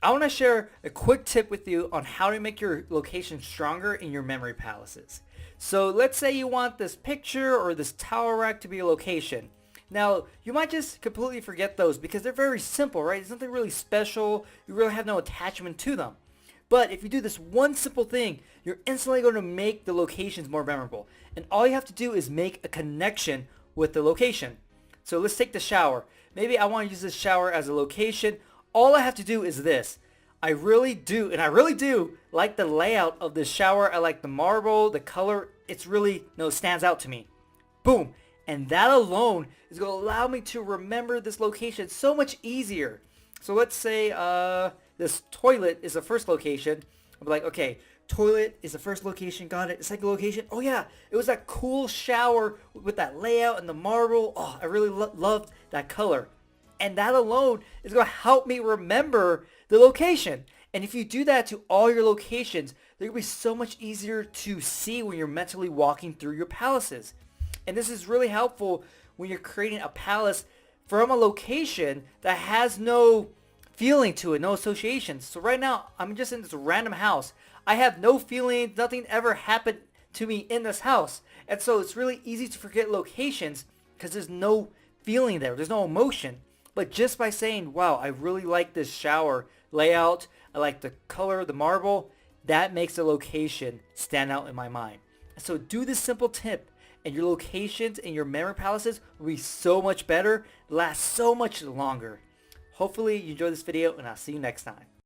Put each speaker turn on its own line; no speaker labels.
I want to share a quick tip with you on how to make your location stronger in your memory palaces. So let's say you want this picture or this tower rack to be a location. Now, you might just completely forget those because they're very simple, right? It's nothing really special. You really have no attachment to them. But if you do this one simple thing, you're instantly going to make the locations more memorable. And all you have to do is make a connection with the location. So let's take the shower. Maybe I want to use this shower as a location. All I have to do is this. I really do like the layout of this shower. I like the marble, the color. It's really, stands out to me. Boom. And that alone is going to allow me to remember this location so much easier. So let's say this toilet is the first location. I'm like, okay, toilet is the first location, got it. Second location, oh yeah, it was that cool shower with that layout and the marble. Oh, I really loved that color. And that alone is going to help me remember the location. And if you do that to all your locations, they're going to be so much easier to see when you're mentally walking through your palaces. And this is really helpful when you're creating a palace from a location that has no feeling to it, no associations. So right now, I'm just in this random house. I have no feeling, nothing ever happened to me in this house. And so it's really easy to forget locations because there's no feeling there. There's no emotion. But just by saying, wow, I really like this shower layout, I like the color of the marble, that makes the location stand out in my mind. So do this simple tip and your locations and your memory palaces will be so much better, last so much longer. Hopefully you enjoyed this video and I'll see you next time.